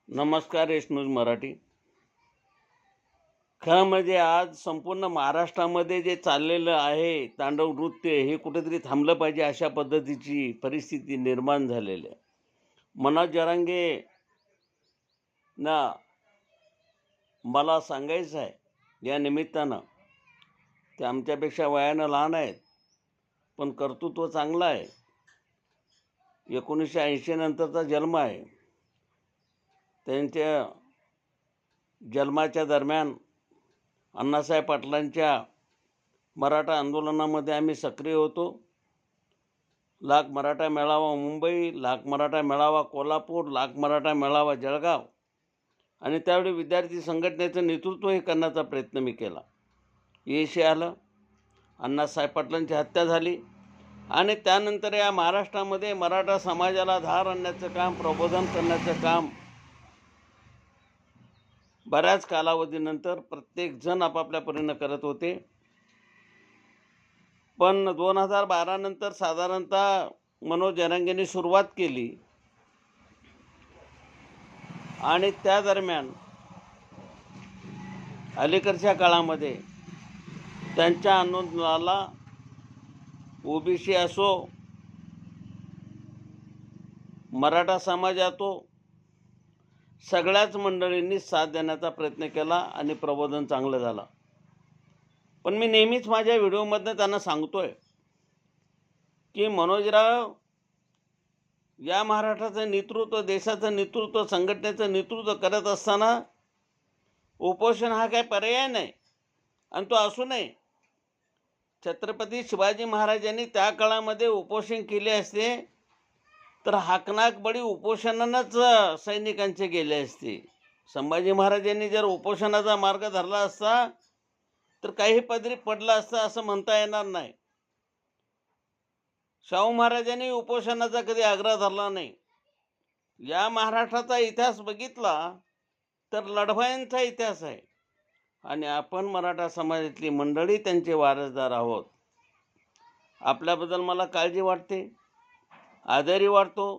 नमस्कार S news Marathi. खरं म्हणजे आज संपूर्ण महाराष्ट्रामध्ये जे चाललेलं आहे तांडव नृत्य हे कुठेतरी थांबलं पाहिजे अशा पद्धतीची परिस्थिती निर्माण झालेली आहे. मनोज जरांगे ना मला सांगायचं आहे या निमित्तानं, ते आमच्यापेक्षा वयानं लहान आहेत पण कर्तृत्व चांगलं आहे. 1980 नंतरचा जन्म आहे. त्यांच्या जन्माच्या दरम्यान अण्णासाहेब पाटलांच्या मराठा आंदोलनामध्ये आम्ही सक्रिय होतो. लाख मराठा मेळावा मुंबई, लाख मराठा मेळावा कोल्हापूर, लाख मराठा मेळावा जळगाव, आणि त्यावेळी विद्यार्थी संघटनेचं नेतृत्व हे करण्याचा प्रयत्न मी केला. यश आलं. अण्णासाहेब पाटलांची हत्या झाली आणि त्यानंतर या महाराष्ट्रामध्ये मराठा समाजाला धार आणण्याचं काम, प्रबोधन करण्याचं काम बऱ्याच कालावधीनंतर प्रत्येकजण आपापल्या परीनं करत होते. पण 2012 नंतर साधारणतः मनोज जरांगेंनी सुरुवात केली आणि त्या दरम्यान अलीकडच्या काळामध्ये त्यांच्या आंदोलनाला ओबीसी असो, मराठा समाज असो, सगळ्याच मंडळींनी साथ देण्याचा प्रयत्न केला आणि प्रबोधन चांगलं झालं. पण मी नेहमीच माझ्या व्हिडिओमधनं त्यांना सांगतोय की मनोजराव, या महाराष्ट्राचं नेतृत्व, देशाचं नेतृत्व, संघटनेचं नेतृत्व करत असताना उपोषण हा काही पर्याय नाही आणि तो असू नये. छत्रपती शिवाजी महाराजांनी त्या काळामध्ये उपोषण केले असते तर हाकनाक बळी उपोषणानंच सैनिकांचे गेले असते. संभाजी महाराजांनी जर उपोषणाचा मार्ग धरला असता तर काही पदरी पडला असता असं म्हणता येणार नाही. शाहू महाराजांनी उपोषणाचा कधी आग्रह धरला नाही. या महाराष्ट्राचा इतिहास बघितला तर लढवयांचा इतिहास आहे आणि आपण मराठा समाजातली मंडळी त्यांचे वारसदार आहोत. आपल्याबद्दल मला काळजी वाटते, आदरही वाटतो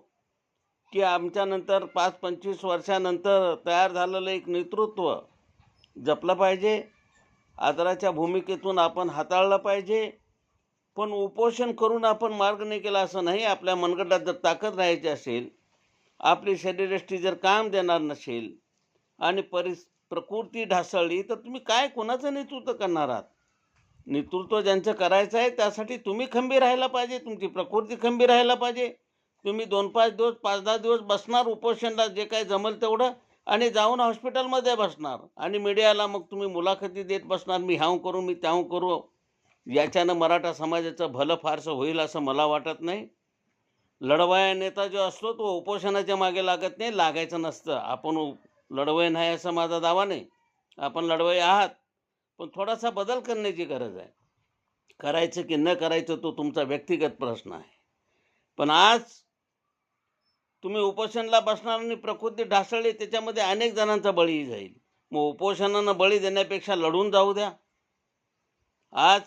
की आमच्यानंतर 5-25 वर्षानंतर तयार झालेलं एक नेतृत्व जपलं पाहिजे. आदराच्या भूमिकेतून आपण हाताळलं पाहिजे. पण उपोषण करून आपण मार्ग नाही केला असं नाही. आपल्या मनगटात जर ताकद राहायची असेल, आपली शरीरयष्टी जर काम देणार नसेल आणि प्रकृती ढासळली तर तुम्ही काय कोणाचं नेतृत्व करणार आहात? नेतृत्व ज्यांचं करायचं आहे त्यासाठी तुम्ही खंबीर राहायला पाहिजे, तुमची प्रकृती खंबीर राहायला पाहिजे. तुम्ही 2-5 दिवस, 5-10 दिवस बसणार उपोषणाला, जे काय जमेल तेवढं, आणि जाऊन हॉस्पिटलमध्ये बसणार आणि मीडियाला मग तुम्ही मुलाखती देत बसणार, मी ह्याव करू, मी त्याव करू. याच्यानं मराठा समाजाचं भलं फारसं होईल असं मला वाटत नाही. लढवया नेता जो असतो तो उपोषणाच्या मागे लागत नाही, लागायचं नसतं. आपण लढवय नाही असं माझा दावा नाही, आपण लढवय आहात, पण थोडासा बदल करण्याची गरज आहे. करायचं की न करायचं तो तुमचा व्यक्तिगत प्रश्न आहे. पण आज तुम्ही उपोषणाला बसणार आणि प्रकृती ढासळली, त्याच्यामध्ये अनेक जणांचा बळी जाईल. मग उपोषणानं बळी देण्यापेक्षा लढून जाऊ द्या. आज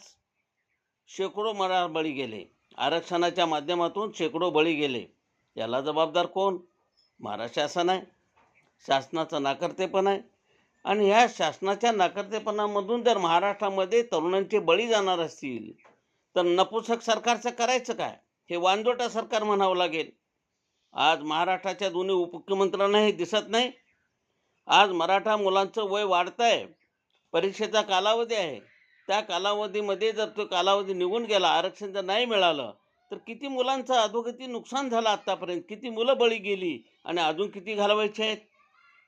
शेकडो मराठा बळी गेले, आरक्षणाच्या माध्यमातून शेकडो बळी गेले. याला जबाबदार कोण? महाराष्ट्र शासन आहे. शासनाचं नाकर्तेपण आहे. आणि ह्या शासनाच्या नाकर्तेपणामधून जर महाराष्ट्रामध्ये तरुणांचे बळी जाणार असतील तर नपुसक सरकारचं करायचं काय? हे वांजोटा सरकार म्हणावं लागेल. आज महाराष्ट्राच्या दोन्ही उपमुख्यमंत्र्यांना हे दिसत नाही. आज मराठा मुलांचं वय वाढतं आहे, परीक्षेचा कालावधी आहे, त्या कालावधीमध्ये जर तो कालावधी निघून गेला, आरक्षण जर नाही मिळालं तर किती मुलांचं अधोगती नुकसान झालं आत्तापर्यंत, किती मुलं बळी गेली आणि अजून किती घालवायचे आहेत?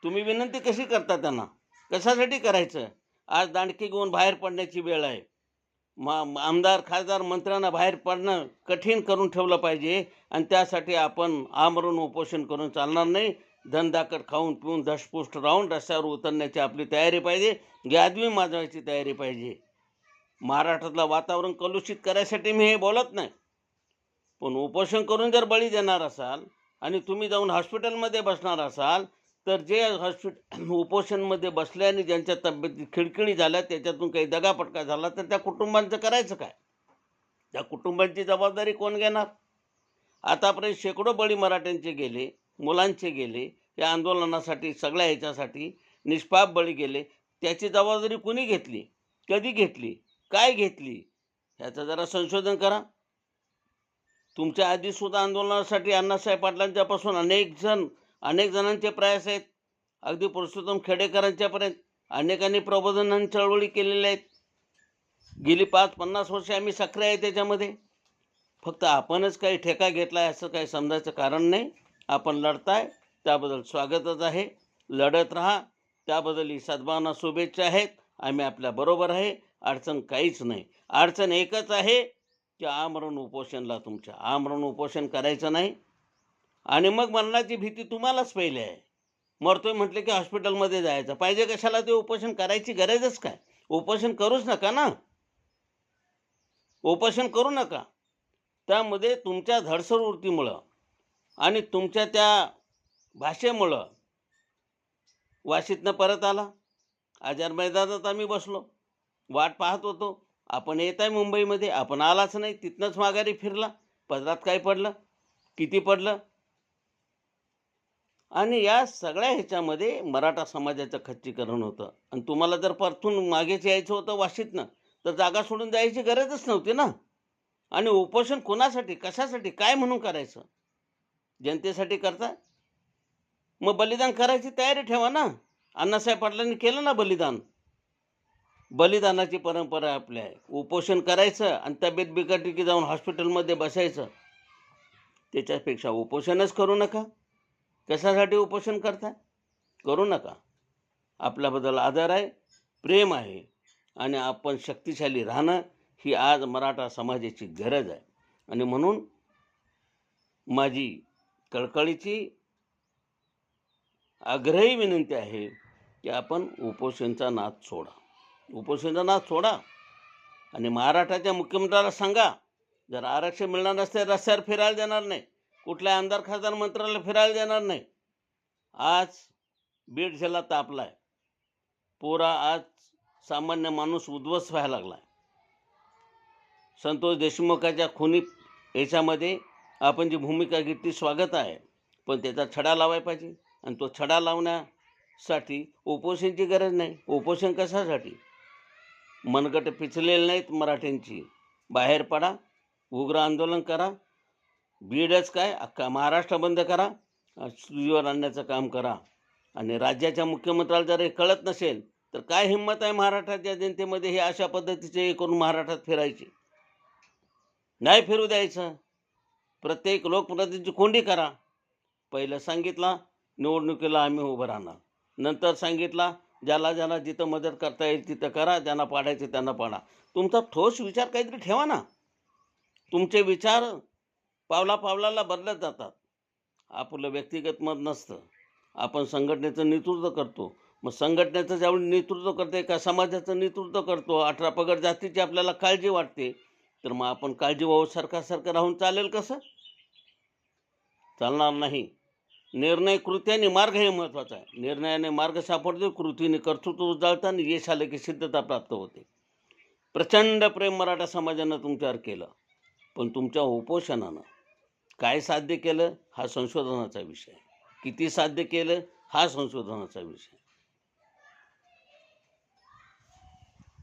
तुम्ही विनंती कशी करता त्यांना? कशासाठी करायचं? आज दांडकी घेऊन बाहेर पडण्याची वेळ आहे. आमदार, खासदार, मंत्र्यांना बाहेर पडणं कठीण करून ठेवलं पाहिजे आणि त्यासाठी आपण आमरण उपोषण करून चालणार नाही. धनदाकड खाऊन पिऊन धशपुष्ट राहून रस्त्यावर उतरण्याची आपली तयारी पाहिजे, गादवी माजवायची तयारी पाहिजे. महाराष्ट्रातलं वातावरण कलुषित करायसाठी मी हे बोलत नाही. पण उपोषण करून जर बळी देणार असाल आणि तुम्ही जाऊन हॉस्पिटलमध्ये बसणार असाल तर जे उपोषणमध्ये बसले आणि ज्यांच्या तब्येती खिळखिळी झाल्या, त्याच्यातून काही दगापटका झाला तर त्या कुटुंबांचं करायचं काय? त्या कुटुंबांची जबाबदारी कोण घेणार? आतापर्यंत शेकडो बळी मराठ्यांचे गेले, मुलांचे गेले, या आंदोलनासाठी, सगळ्या ह्याच्यासाठी निष्पाप बळी गेले, त्याची जबाबदारी कुणी घेतली, कधी घेतली, काय घेतली, ह्याचं जरा संशोधन करा. तुमच्या आधीसुद्धा आंदोलनासाठी अण्णासाहेब पाटलांच्यापासून अनेक जणांचे प्रयास आहेत. अगदी पुरुषोत्तम खेडेकरांच्यापर्यंत अनेकांनी प्रबोधन चळवळी केलेल्या आहेत. गेली 5-50 वर्षे आम्ही सक्रिय आहे त्याच्यामध्ये. फक्त आपणच काही ठेका घेतला आहे असं काही समजायचं कारण नाही. आपण लढताय त्याबद्दल स्वागतच आहे. लढत राहा, त्याबद्दल ही सद्भावना, शुभेच्छा आहेत. आम्ही आपल्याबरोबर आहे. अडचण काहीच नाही. अडचण एकच आहे की आमरण उपोषणला तुमच्या आमरण उपोषण करायचं नाही. आणि मग मरणाची भीती तुम्हालाच पहिले आहे. मरतोय म्हटलं की हॉस्पिटलमध्ये जायचं पाहिजे. कशाला ते उपोषण करायची गरजच काय? उपोषण करूच नका ना, उपोषण करू नका. त्यामध्ये तुमच्या धडसड वृत्तीमुळं आणि तुमच्या त्या भाषेमुळं वाशीतनं परत आला. आझाद मैदानात आम्ही बसलो, वाट पाहत होतो. आपण येत आहे मुंबईमध्ये, आपण आलाच नाही. तिथनंच माघारी फिरला. पदरात काय पडलं, किती पडलं? आणि या सगळ्या ह्याच्यामध्ये मराठा समाजाचं खच्चीकरण होतं. आणि तुम्हाला जर परतून मागेच यायचं होतं वाशीतनं, तर जागा सोडून जायची गरजच नव्हती ना. आणि उपोषण कोणासाठी, कशासाठी, काय म्हणून करायचं? जनतेसाठी करता? मग बलिदान करायची तयारी ठेवा ना. अण्णासाहेब पाटलांनी केलं ना बलिदान. बलिदानाची परंपरा आपल्या आहे. उपोषण करायचं आणि तब्येत बिघडली की जाऊन हॉस्पिटलमध्ये बसायचं. त्याच्यापेक्षा उपोषणच करू नका. कशासाठी उपोषण करता? करू नका. आपल्याबद्दल आदर आहे, प्रेम आहे आणि आपण शक्तिशाली राहणं ही आज मराठा समाजाची गरज आहे. आणि म्हणून माझी कळकळीची आग्रही विनंती आहे की आपण उपोषणचा नाद सोडा. उपोषणचा नाद सोडा आणि महाराष्ट्राच्या मुख्यमंत्र्याला सांगा, जर आरक्षण मिळणार नसते रस्त्यावर फिरायला देणार नाही, कुठल्या आमदार खासदार मंत्र्याला फिरायला देणार नाही. आज बीड जिल्हा तापलाय, पुरा आज सामान्य माणूस उद्ध्वस्त व्हायला लागला आहे. संतोष देशमुखाच्या खुनी याच्यामध्ये आपण जी भूमिका घेतली स्वागत आहे, पण त्याचा छडा लावायला पाहिजे. आणि तो छडा लावण्यासाठी उपोषणची गरज नाही. उपोषण कशासाठी? मनगट पिचलेले नाहीत मराठ्यांची. बाहेर पडा, उग्र आंदोलन करा. बीडच काय, अख्खा महाराष्ट्र बंद करा, चुलीवर आणण्याचं काम करा. आणि राज्याच्या मुख्यमंत्र्याला जर हे कळत नसेल तर काय हिंमत आहे महाराष्ट्राच्या जनतेमध्ये हे अशा पद्धतीचे करून महाराष्ट्रात फिरायची? नाही फिरू द्यायचं. प्रत्येक लोकप्रतिनिधीची कोंडी करा. पहिलं सांगितलं निवडणुकीला आम्ही उभं राहणार, नंतर सांगितला ज्याला जिथं मदत करता येईल तिथं करा, ज्यांना पाडायचं त्यांना पाडा. तुमचा ठोस विचार काहीतरी ठेवा ना. तुमचे विचार पावलाला बदलत जातात. आपलं व्यक्तिगत मत नसतं. आपण संघटनेचं नेतृत्व करतो. मग संघटनेचं ज्यावेळी नेतृत्व करते, का समाजाचं नेतृत्व करतो, 18 पगड जातीची आपल्याला काळजी वाटते, तर मग आपण काळजी वाहू सारखं राहून चालेल कसं? चालणार नाही. निर्णय, कृती आणि मार्ग हे महत्त्वाचं आहे. निर्णयाने मार्ग सापडतो, कृतीने कर्तृत्व उजाळतं आणि यश आलं की सिद्धता प्राप्त होते. प्रचंड प्रेम मराठा समाजानं तुमच्यावर केलं, पण तुमच्या उपोषणानं काय साध्य केलं हा संशोधनाचा विषय. किती साध्य केलं हा संशोधनाचा विषय.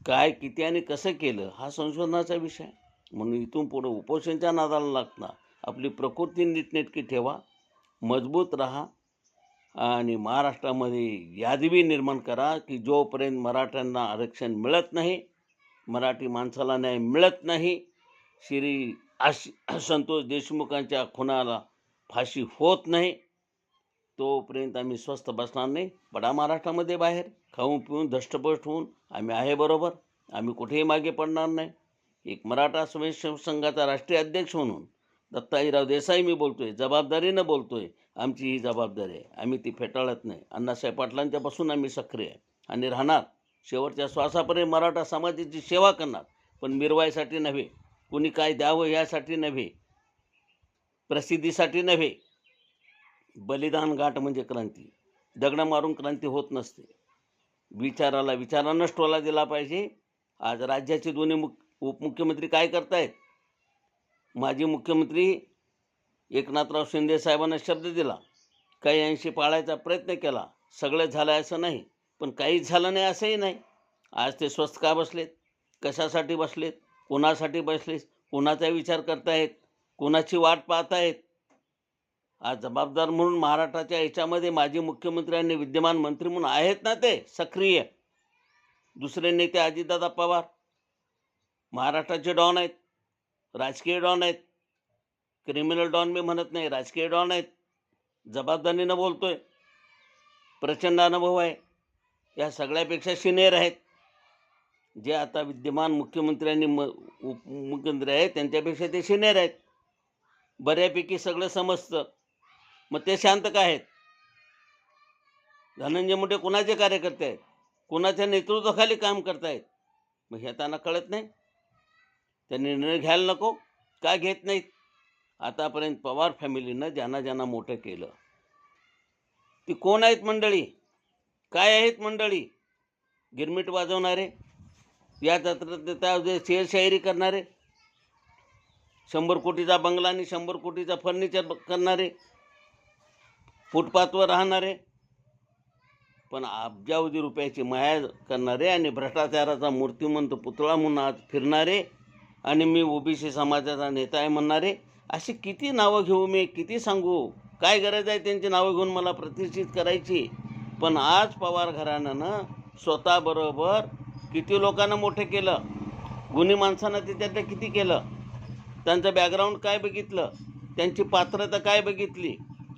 काय, किती आणि कसं केलं हा संशोधनाचा विषय. म्हणून इथून पुढे उपोषणच्या नादाला लागता आपली प्रकृती नीटनेटकी ठेवा, मजबूत राहा आणि महाराष्ट्रामध्ये यादवी निर्माण करा की जोपर्यंत मराठ्यांना आरक्षण मिळत नाही, मराठी माणसाला न्याय मिळत नाही, श्री संतोष देशमुखांच्या खुनाला फाशी होत नाही, तोपर्यंत आम्ही स्वस्थ बसणार नाही. पडा महाराष्ट्रामध्ये बाहेर, खाऊन पिऊन धष्टपुष्ट होऊन. आम्ही आहे बरोबर, आम्ही कुठेही मागे पडणार नाही. एक मराठा स्वयंसेवक संघाचा राष्ट्रीय अध्यक्ष म्हणून दत्ताजीराव देसाई मी बोलतोय, जबाबदारीनं बोलतोय. आमची ही जबाबदारी आहे, आम्ही ती फेटाळत नाही. अण्णासाहेब पाटलांच्यापासून आम्ही सक्रिय आहे आणि राहणार. शेवटच्या श्वासापर्यंत मराठा समाजाची सेवा करणार, पण मिरवायसाठी नव्हे, कुणी काय द्यावं यासाठी नव्हे, प्रसिद्धीसाठी नव्हे. बलिदान घाट म्हणजे क्रांती. दगडं मारून क्रांती होत नसते. विचारानंच टोला दिला पाहिजे. आज राज्याचे दोन्ही उपमुख्यमंत्री काय करतायत? माजी मुख्यमंत्री एकनाथराव शिंदे साहेबांना शब्द दिला काही अंशी पाळायचा प्रयत्न केला. सगळं झालं असं नाही, पण काहीच झालं नाही असंही नाही. आज ते स्वस्थ का बसलेत? कशासाठी बसलेत? कोणासाठी बसलेत? कोणाचा विचार करतायत? कोणाची वाट पाहतायत? आज जबाबदार म्हणून महाराष्ट्राच्या याच्यामध्ये माजी मुख्यमंत्री आणि विद्यमान मंत्री म्हणून आहेत ना ते सक्रिय. दुसरे नेते अजितदादा पवार महाराष्ट्राचे डॉन आहेत, राजकीय डॉन आहेत. क्रिमिनल डॉन मी म्हणत नाही, राजकीय डॉन आहेत. जबाबदारीनं बोलतोय, प्रचंड अनुभव आहे. या सगळ्यापेक्षा सिनियर आहेत. जे आता विद्यमान मुख्यमंत्री आणि उपमुख्यमंत्री आहेत त्यांच्यापेक्षा ते सिनियर आहेत. बऱ्यापैकी सगळं समजतं. मग ते शांत का आहेत? धनंजय मुंडे कोणाचे कार्यकर्ते आहेत? कोणाच्या नेतृत्वाखाली काम करतायत? मग हे त्यांना कळत नाही? त्यांनी निर्णय घ्यायला नको का घेत नाहीत? आतापर्यंत पवार फॅमिलीनं ज्यांना मोठं केलं ती कोण आहेत मंडळी? काय आहेत मंडळी? गिरमिट वाजवणारे, या त्या शेरशायरी करणारे, 100 कोटीचा बंगला आणि 100 कोटीचा फर्निचर करणारे, फुटपाथवर राहणारे, पण अब्जावधी रुपयाची माया करणारे आणि भ्रष्टाचाराचा मूर्तिमंत पुतळा म्हणून आज फिरणारे आणि मी ओबीसी समाजाचा नेता आहे म्हणणारे, अशी किती नावं घेऊ मी? किती सांगू? काय गरज आहे त्यांची नावं घेऊन मला प्रतिष्ठित करायची? पण आज पवार घराण्यानं स्वतःबरोबर किती लोकांना मोठं केलं, गुणी माणसांना त्यातलं किती केलं, त्यांचं बॅकग्राऊंड काय बघितलं, त्यांची पात्रता काय बघितली,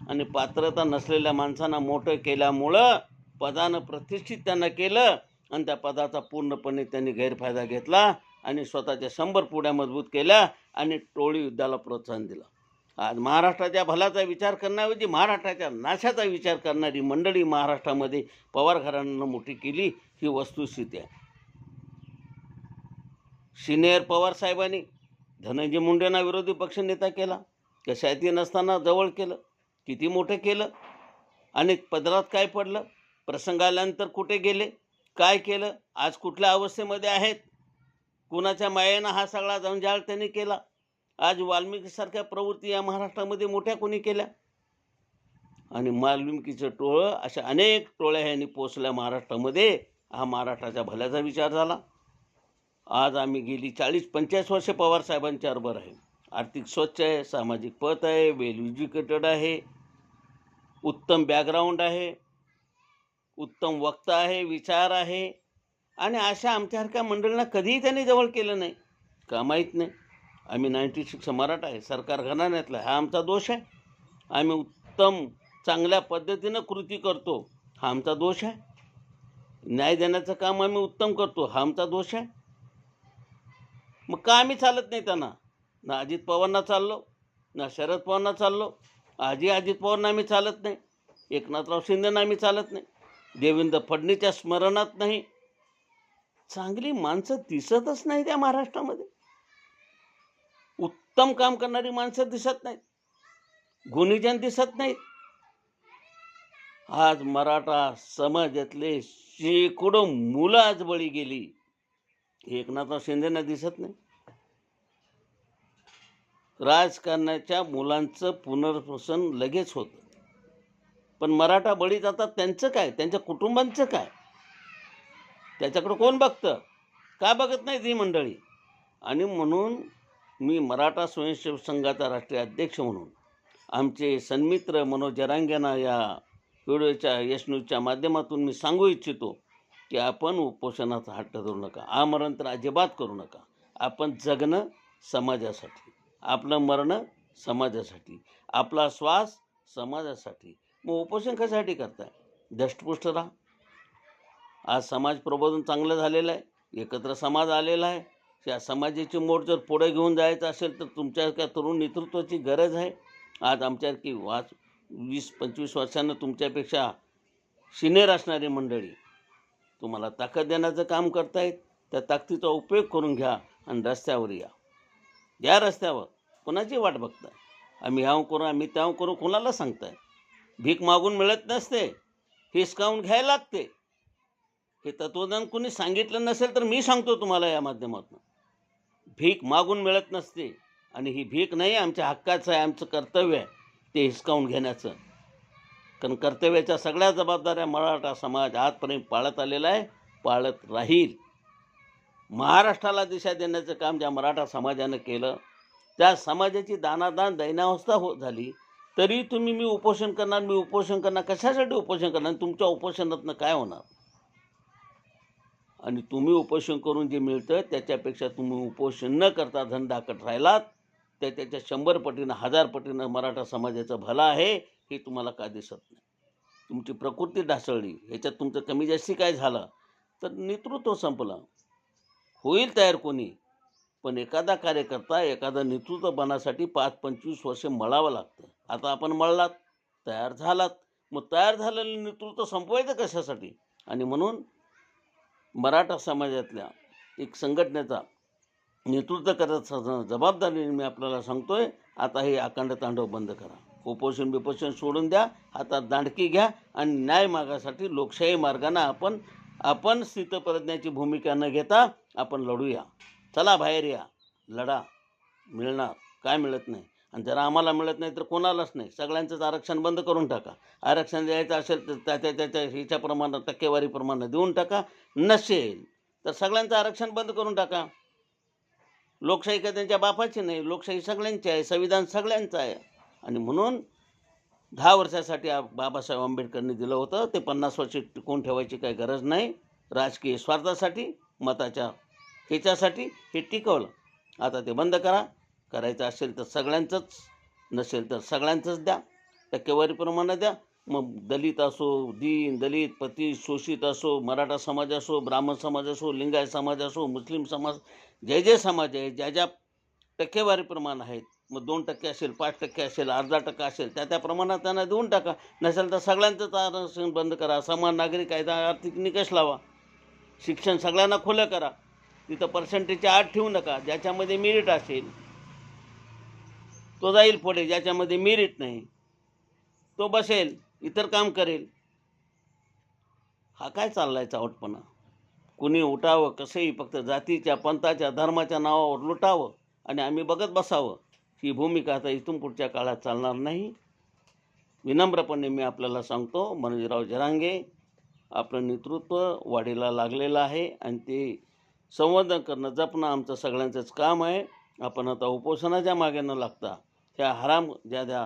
आणि पात्रता नसलेल्या माणसांना मोठं केल्यामुळं पदानं प्रतिष्ठित त्यांना केलं आणि त्या पदाचा पूर्णपणे त्यांनी गैरफायदा घेतला आणि स्वतःच्या 100 पुढ्या मजबूत केल्या आणि टोळी युद्धाला प्रोत्साहन दिलं. आज महाराष्ट्राच्या भल्याचा विचार करण्याऐवजी महाराष्ट्राच्या नाशाचा विचार करणारी मंडळी महाराष्ट्रामध्ये पवार घराण्यानं मोठी केली, ही वस्तुस्थिती आहे. सिनियर पवार साहेबांनी धनंजय मुंडेंना विरोधी पक्षनेता केला, कशातही नसताना जवळ केलं, किती मोठं केलं, आणि पदरात काय पडलं, प्रसंग आल्यानंतर कुठे गेले, काय केलं, आज कुठल्या अवस्थेमध्ये आहेत, कुणाच्या मायेनं हा सगळा जंजाळ त्यांनी केला. आज वाल्मिकीसारख्या प्रवृत्ती या महाराष्ट्रामध्ये मोठ्या कोणी केल्या, आणि वाल्मिकीचं टोळं अशा अनेक टोळ्या ह्यांनी पोचल्या महाराष्ट्रामध्ये. हा महाराष्ट्राच्या भल्याचा विचार झाला. आज आम्ही गेली 40-45 वर्ष पवारसाहेबांच्या बरोबर आहे. आर्थिक स्वच्छ आहे, सामाजिक पत आहे, वेल एज्युकेटेड आहे, उत्तम बॅकग्राऊंड आहे, उत्तम वक्ता आहे, विचार आहे, आणि अशा आमच्यासारख्या मंडळींना कधीही त्यांनी जवळ केलं नाही का माहीत नाही. आम्ही 96 मराठा आहे, सरकार घराण्यातला, हा आमचा दोष आहे. आम्ही उत्तम चांगल्या पद्धतीनं कृती करतो, हा आमचा दोष आहे. न्याय देण्याचं काम आम्ही उत्तम करतो, हा आमचा दोष आहे. मग का आम्ही चालत नाही त्यांना? ना अजित पवारांना चाललो, ना शरद पवारांना चाललो, आजही अजित पवारांना आम्ही चालत नाही, एकनाथराव शिंदेंना आम्ही चालत नाही, देवेंद्र फडणवीसच्या स्मरणात नाही. चांगली माणसं दिसतच नाही त्या महाराष्ट्रामध्ये. उत्तम काम करणारी माणसं दिसत नाहीत, गुणीजन दिसत नाहीत. आज मराठा समाजातले शेकडो मुलं आज बळी गेली, एकनाथराव शिंदेंना दिसत नाही. राजकारणाच्या मुलांचं पुनर्वसन लगेच होतं, पण मराठा बळी जातात त्यांचं काय, त्यांच्या कुटुंबांचं काय, त्याच्याकडं कोण बघतं? का बघत नाही ती मंडळी? आणि म्हणून मी मराठा स्वयंसेवक संघाचा राष्ट्रीय अध्यक्ष म्हणून आमचे सन्मित्र मनोज जरांगेंना या व्हिडिओच्या यश न्यूजच्या माध्यमातून मी सांगू इच्छितो की आपण उपोषणाचा हट्ट धरू नका, आमरण तर अजिबात करू नका. आपण जगणं समाजासाठी, आपलं मरणं समाजासाठी, आपला श्वास समाजासाठी. मग उपोषण कशासाठी करताय? दष्टपुष्ट राहा. आज समाज प्रबोधन चांगलं झालेलं आहे, एकत्र समाज आलेला आहे. त्या समाजाची मोड जर पुढे घेऊन जायचं असेल तर तुमच्यासारख्या तरुण नेतृत्वाची गरज आहे. आज आमच्यासारखी 20-25 वर्षांनं तुमच्यापेक्षा सिनियर असणारी मंडळी तुम्हाला ताकद देण्याचं काम करतायत. त्या ताकदीचा उपयोग करून घ्या आणि रस्त्यावर या रस्त्यावर. कोणाची वाट बघताय? आम्ही ह्याव करू, आम्ही त्याव करू, कोणाला सांगताय? भीक मागून मिळत नसते, हिसकावून घ्यायला लागते. हे तत्वज्ञान कोणी सांगितलं नसेल तर मी सांगतो तुम्हाला या माध्यमातून. भीक मागून मिळत नसते, आणि ही भीक नाही, आमच्या हक्काचं आहे, आमचं कर्तव्य आहे ते हिसकावून घेण्याचं. कारण कर्तव्याच्या सगळ्या जबाबदाऱ्या मराठा समाज आजपर्यंत पाळत आलेला आहे, पाळत राहील. महाराष्ट्राला दिशा देण्याचं काम ज्या मराठा समाजानं केलं, त्या समाजाची दानादान दैनावस्था झाली, तरी तुम्ही मी उपोषण करणार. कशासाठी उपोषण करणार? तुमच्या उपोषणातनं काय होणार? आणि तुम्ही उपोषण करून जे मिळतं त्याच्यापेक्षा तुम्ही उपोषण न करता धनदाकट राहिलात तर त्याच्या 100 पटीनं 1000 पटीनं मराठा समाजाचं भलं आहे हे तुम्हाला का दिसत नाही? तुमची प्रकृती ढासळली, ह्याच्यात तुमचं कमी जास्ती काय झालं तर नेतृत्व संपलं. होईल तयार कोणी, पण एखादा कार्यकर्ता एखादा नेतृत्व बनासाठी 5-25 वर्ष मळावं लागतं. आता आपण मळलात, तयार झालात, मग तयार झालेलं नेतृत्व संपवायचं कशासाठी? आणि म्हणून मराठा समाजातल्या एक संघटनेचा नेतृत्व करायचा जबाबदारीने मी आपल्याला सांगतोय, आता हे अखंड तांडव बंद करा. उपोषण सोडून द्या, हातात दांडकी घ्या आणि न्याय मागासाठी लोकशाही मार्गाने आपण स्थितप्रज्ञाची भूमिका न घेता आपण लढूया. चला बाहेर या, लढा. मिळणार काय मिळत नाही, आणि जरा आम्हाला मिळत नाही तर कोणालाच नाही. सगळ्यांचंच आरक्षण बंद करून टाका. आरक्षण द्यायचं असेल तर त्याच्या ह्याच्याप्रमाणे टक्केवारीप्रमाणे देऊन टाका. नसेल तर सगळ्यांचं आरक्षण बंद करून टाका. लोकशाही का त्यांच्या बापाची नाही, लोकशाही सगळ्यांची आहे, संविधान सगळ्यांचं आहे. आणि म्हणून 10 वर्षासाठी बाबासाहेब आंबेडकरांनी दिलं होतं, ते 50 वर्ष टिकवून ठेवायची काही गरज नाही. राजकीय स्वार्थासाठी, मताच्या ह्याच्यासाठी हे टिकवलं. आता ते बंद करा. करायचं असेल तर सगळ्यांचंच, नसेल तर सगळ्यांचंच द्या, टक्केवारीप्रमाणे द्या. मग दलित असो, दलित, पतीत, शोषित असो, मराठा समाज असो, ब्राह्मण समाज असो, लिंगायत समाज असो, मुस्लिम समाज, जे समाज आहे ज्या ज्या टक्केवारीप्रमाणे आहेत, मग 2% असेल, 5% असेल, अर्धा टक्का असेल, त्या प्रमाणात त्यांना देऊन टाका. नसेल तर सगळ्यांचंच आरक्षण बंद करा. समान नागरिक कायदा आर्थिक निकष लावा. शिक्षण सगळ्यांना खुलं करा. तिथं पर्सेंटेजच्या आत ठेवू नका. ज्याच्यामध्ये मेरिट असेल तो जाईल पुढे, ज्याच्यामध्ये मेरिट नाही तो बसेल, इतर काम करेल. हा काय चाललाय चावटपणा? कुणी उठावं कसंही, फक्त जातीच्या, पंथाच्या, धर्माच्या नावावर लुटावं आणि आम्ही बघत बसावं, ही भूमिका आता इथून पुढच्या काळात चालणार नाही. विनम्रपणे मी आपल्याला सांगतो, मनोजीराव जरांगे आपलं नेतृत्व वाढीला लागलेलं आहे आणि ते संवर्धन करणं, जपणं आमचं सगळ्यांचंच काम आहे. आपण आता उपोषणाच्या मागे न लागता ह्या ज्या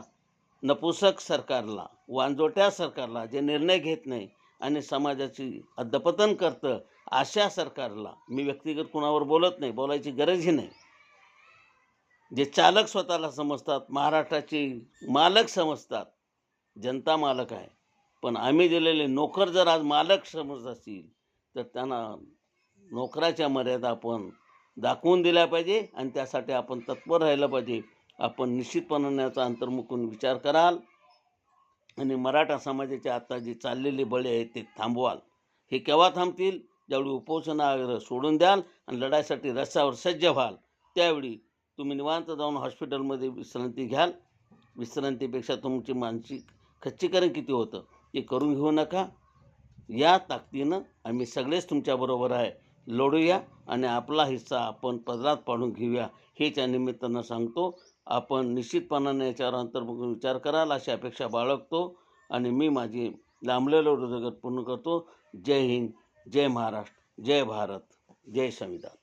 नपुसक सरकारला, वांजोट्या सरकारला, जे निर्णय घेत नाही आणि समाजाची अधपतन करतं, अशा सरकारला मी व्यक्तिगत कुणावर बोलत नाही, बोलायची गरजही नाही. जे चालक स्वतःला समजतात, महाराष्ट्राचे मालक समजतात, जनता मालक आहे, पण आम्ही दिलेले नोकर जर आज मालक समजत असतील तर त्यांना नोकराच्या मर्यादा आपण दाखवून दिल्या पाहिजे आणि त्यासाठी आपण तत्पर राहिलं पाहिजे. आपण निश्चितपणाने याचा अंतर्मुखून विचार कराल आणि मराठा समाजाची आता जी चाललेली बळी आहेत ते थांबवाल. हे केव्हा थांबतील? ज्यावेळी उपोषण सोडून द्याल आणि लढाईसाठी रस्त्यावर सज्ज व्हाल. त्यावेळी तुम्ही निवांत जाऊन हॉस्पिटलमध्ये विश्रांती घ्याल. विश्रांतीपेक्षा तुमची मानसिक खच्चीकरण किती होतं ते करून घेऊ नका. या ताकदीनं आम्ही सगळेच तुमच्याबरोबर आहे. लढूया आणि आपला हिस्सा आपण पदरात पाडून घेऊया, हेच या निमित्तानं सांगतो. आपण निश्चितपणाने याच्यावर अंतर्मुख विचार कराल अशी अपेक्षा बाळगतो आणि मी माझी लांबलेलं हृदयगत पूर्ण करतो. जय हिंद, जय महाराष्ट्र, जय भारत, जय संविधान.